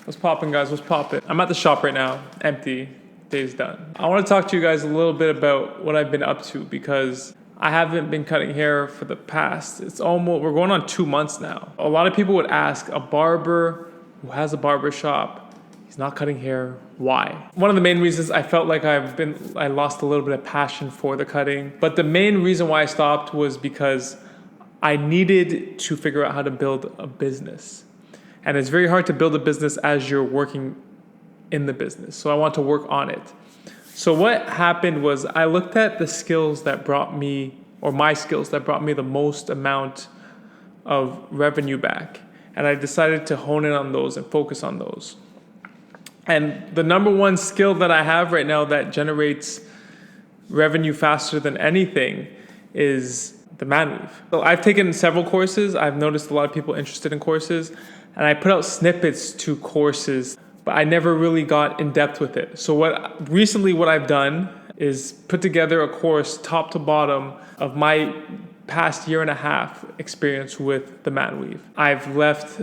What's poppin', guys? What's poppin'? I'm at the shop right now, empty. Day's done. I want to talk to you guys a little bit about what I've been up to because I haven't been cutting hair for the past. We're going on 2 months now. A lot of people would ask, a barber who has a barber shop, he's not cutting hair, why? One of the main reasons I felt like I lost a little bit of passion for the cutting. But the main reason why I stopped was because I needed to figure out how to build a business. And it's very hard to build a business as you're working in the business. So I want to work on it. So what happened was I looked at the skills that brought me, or my skills that brought me the most amount of revenue back. And I decided to hone in on those and focus on those. And the number one skill that I have right now that generates revenue faster than anything is the man weave. So I've taken several courses. I've noticed a lot of people interested in courses. And I put out snippets to courses, but I never really got in depth with it. So what I've done is put together a course top to bottom of my past year and a half experience with the man weave. I've left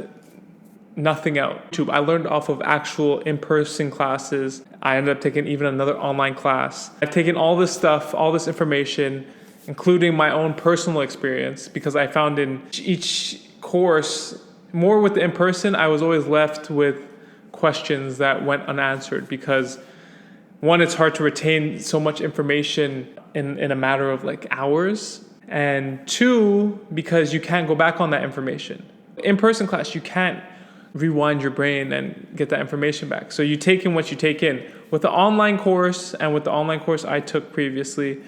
nothing out. I learned off of actual in-person classes. I ended up taking even another online class. I've taken all this stuff, all this information, including my own personal experience, because I found in each course, more with the in-person, I was always left with questions that went unanswered because one, it's hard to retain so much information in a matter of like hours. And two, because you can't go back on that information. In-person class, you can't rewind your brain and get that information back. So you take in what you take in. With the online course and with the online course I took previously,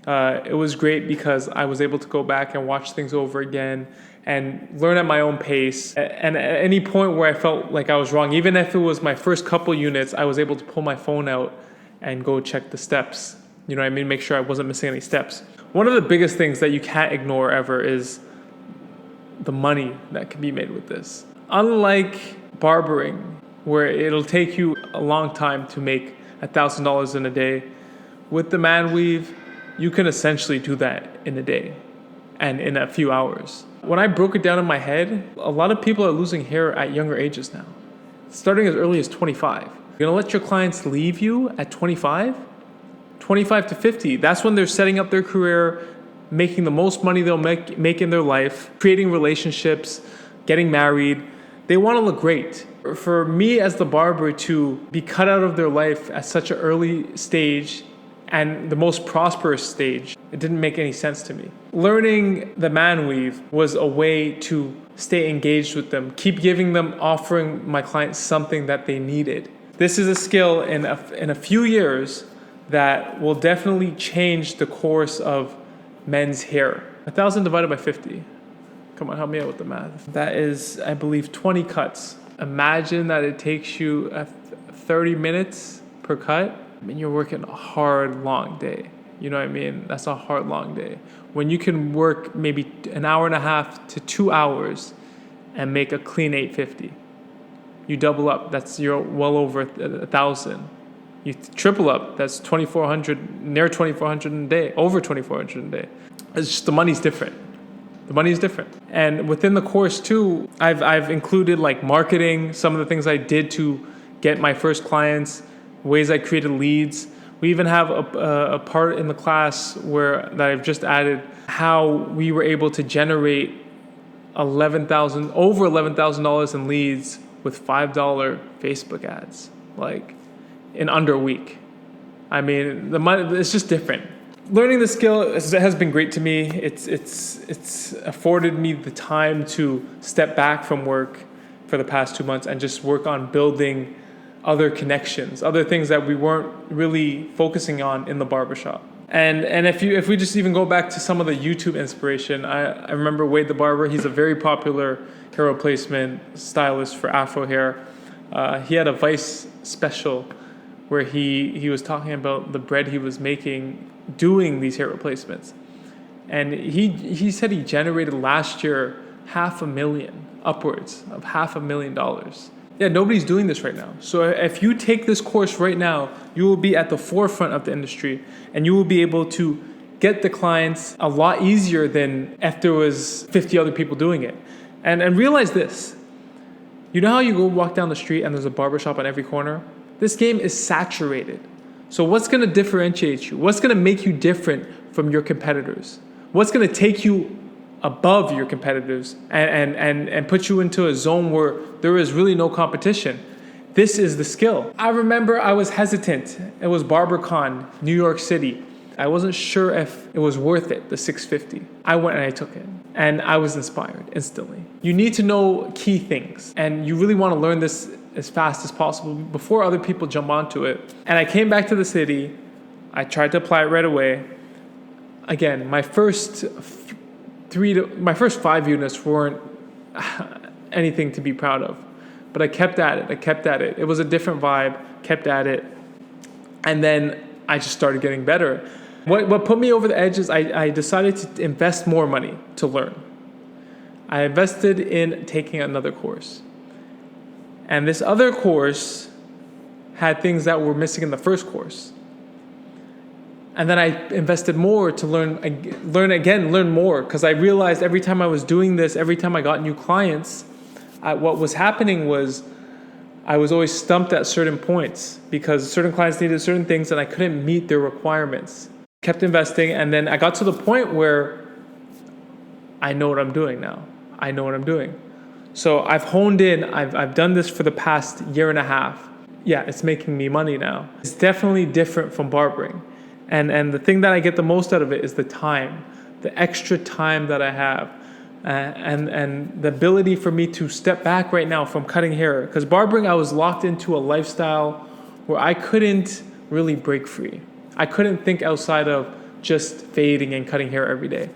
it was great because I was able to go back and watch things over again and learn at my own pace. And at any point where I felt like I was wrong, even if it was my first couple units, I was able to pull my phone out and go check the steps. You know what I mean? Make sure I wasn't missing any steps. One of the biggest things that you can't ignore ever is the money that can be made with this. Unlike barbering, where it'll take you a long time to make $1,000 in a day, with the man weave, you can essentially do that in a day and in a few hours. When I broke it down in my head, a lot of people are losing hair at younger ages now, starting as early as 25. You're gonna let your clients leave you at 25? 25 to 50, that's when they're setting up their career, making the most money they'll make in their life, creating relationships, getting married. They wanna look great. For me as the barber to be cut out of their life at such an early stage and the most prosperous stage, it didn't make any sense to me. Learning the man weave was a way to stay engaged with them, keep offering my clients something that they needed. This is a skill in a few years that will definitely change the course of men's hair. 1,000 divided by 50. Come on, help me out with the math. That is, I believe, 20 cuts. Imagine that it takes you 30 minutes per cut. I mean, you're working a hard, long day. You know what I mean? That's a hard, long day. When you can work maybe an hour and a half to 2 hours and make a clean 850, you double up. You're well over 1,000. You triple up. That's 2,400, near 2,400 a day, over 2,400 a day. It's just the money's different. The money is different. And within the course too, I've included like marketing, some of the things I did to get my first clients, ways I created leads. We even have a part in the class that I've just added how we were able to generate over $11,000 in leads with $5 Facebook ads, like in under a week. I mean, the money, it's just different. Learning the skill has been great to me. It's afforded me the time to step back from work for the past 2 months and just work on building other connections, other things that we weren't really focusing on in the barbershop. And if we just even go back to some of the YouTube inspiration, I remember Wade the Barber. He's a very popular hair replacement stylist for Afro hair. He had a Vice special where he was talking about the bread he was making doing these hair replacements. And he said he generated last year upwards of $500,000. Yeah, nobody's doing this right now. So if you take this course right now, you will be at the forefront of the industry and you will be able to get the clients a lot easier than if there was 50 other people doing it. And realize this, You know how you go walk down the street and there's a barbershop on every corner? This game is saturated. So what's gonna differentiate you? What's gonna make you different from your competitors? What's gonna take you above your competitors and put you into a zone where there is really no competition? This is the skill. I remember I was hesitant. It was BarberCon, New York City. I wasn't sure if it was worth it, the 650. I went and I took it, and I was inspired instantly. You need to know key things, and you really want to learn this as fast as possible before other people jump onto it. And I came back to the city. I tried to apply it right away. Again, my first 5 units weren't anything to be proud of, but I kept at it. It was a different vibe, kept at it. And then I just started getting better. What put me over the edge is I decided to invest more money to learn. I invested in taking another course. And this other course had things that were missing in the first course. And then I invested more to learn more, because I realized every time I was doing this, every time I got new clients, what was happening was I was always stumped at certain points because certain clients needed certain things and I couldn't meet their requirements. Kept investing, and then I got to the point where I know what I'm doing now. I know what I'm doing. So I've honed in. I've done this for the past year and a half. Yeah, it's making me money now. It's definitely different from barbering. And the thing that I get the most out of it is the time, the extra time that I have. And the ability for me to step back right now from cutting hair. Because barbering, I was locked into a lifestyle where I couldn't really break free. I couldn't think outside of just fading and cutting hair every day.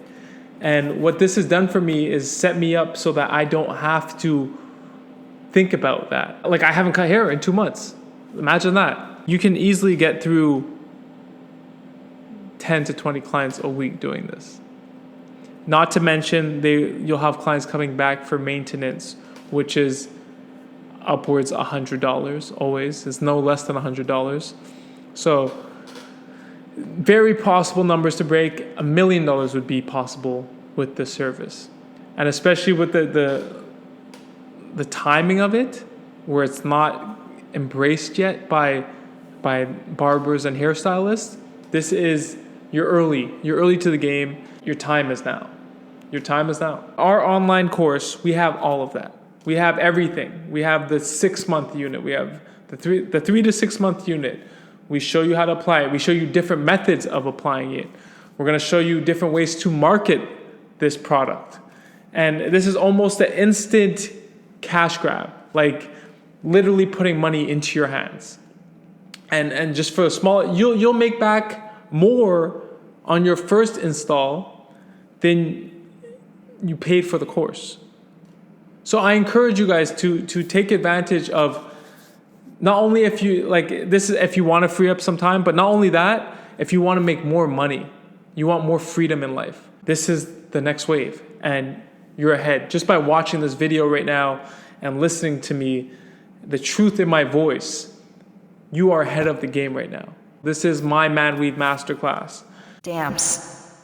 And what this has done for me is set me up so that I don't have to think about that. Like, I haven't cut hair in 2 months. Imagine that. You can easily get through 10 to 20 clients a week doing this. Not to mention, you'll have clients coming back for maintenance, which is upwards $100 always. It's no less than $100. So very possible numbers to break. $1 million would be possible with this service. And especially with the timing of it, where it's not embraced yet by barbers and hairstylists. This is, you're early to the game. Your time is now. Our online course, we have all of that. We have everything. We have the 6-month unit. We have the 3 to 6 month unit. We show you how to apply it. We show you different methods of applying it. We're going to show you different ways to market this product. And this is almost an instant cash grab, like literally putting money into your hands. And just for a small, you'll make back more on your first install than you paid for the course. So I encourage you guys to take advantage of, not only if you if you want to free up some time, but not only that, if you want to make more money, you want more freedom in life. This is the next wave, and you're ahead. Just by watching this video right now and listening to me, the truth in my voice, you are ahead of the game right now. This is my Man Weave Masterclass. Damps.